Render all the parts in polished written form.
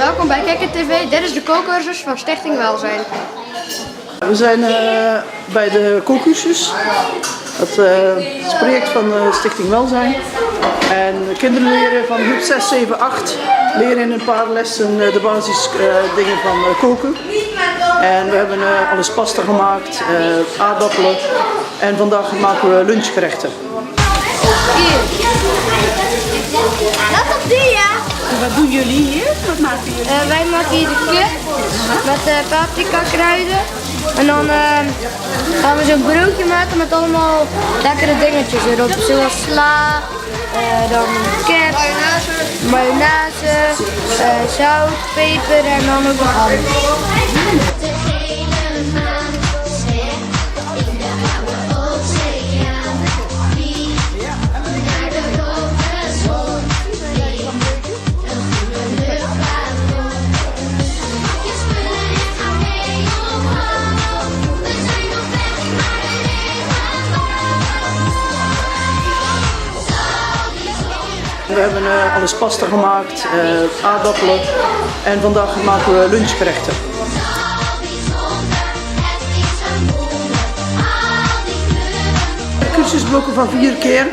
Welkom bij Kijken TV, dit is de kookcursus van Stichting Welzijn. We zijn bij de kookcursus. Dat is het project van Stichting Welzijn. En kinderen leren van groep 6, 7, 8 leren in een paar lessen de basisdingen van koken. En we hebben alles pasta gemaakt, aardappelen en vandaag maken we lunchgerechten. Dat op die, ja. Wat doen jullie hier? Wat maken jullie? Wij maken hier de kip met paprika kruiden. En dan gaan we zo'n broodje maken met allemaal lekkere dingetjes erop. Zoals sla, dan kip, mayonaise, zout, peper en dan ook nog ham. We hebben alles pasta gemaakt, aardappelen en vandaag maken we lunchgerechten. Cursusblokken van 4 keer,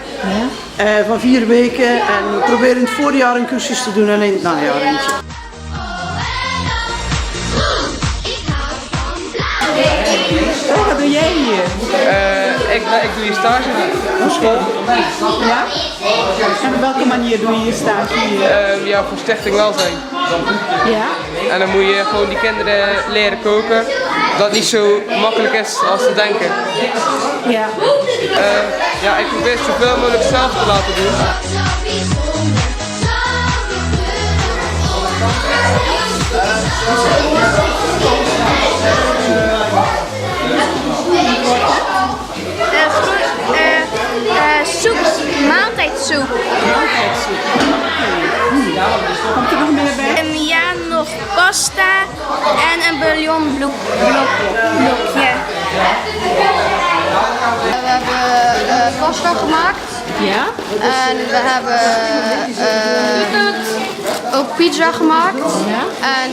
van 4 weken en we proberen in het voorjaar een cursus te doen en in het najaar eentje. Wat doe jij hier? Ik doe hier stage voor school. Ja? En op welke manier doe je je stage hier? Ja, voor Stichting Welzijn. Ja? En dan moet je gewoon die kinderen leren koken. Dat niet zo makkelijk is als ze denken. Ja. Ja, ik probeer het zoveel mogelijk zelf te laten doen. Soep, maaltijdsoep. Komt er nog meer bij? Ja, nog pasta en een bouillonblokje. We hebben pasta gemaakt Ja? en we hebben ook pizza gemaakt. Ja? En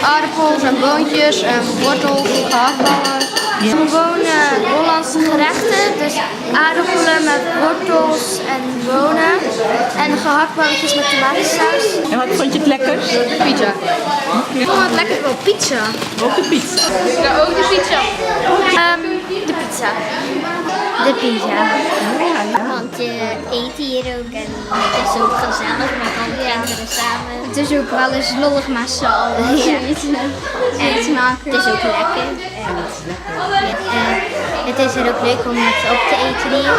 aardappels en boontjes en wortels, gehaktballen. Gewone Hollandse gerechten, dus aardappelen met wortels en bonen. En gehaktballetjes met tomatensaus. En wat vond je het lekkerst? Pizza. Ik vond het lekker wel pizza. Ook de pizza. Ja, ook de pizza. De pizza. De pizza. Want je eet hier ook en het is ook gezellig met alle kinderen samen. Het is ook wel eens lollig met z'n allen. Ja. En het is ook lekker. En het is er ook leuk om het op te eten hier.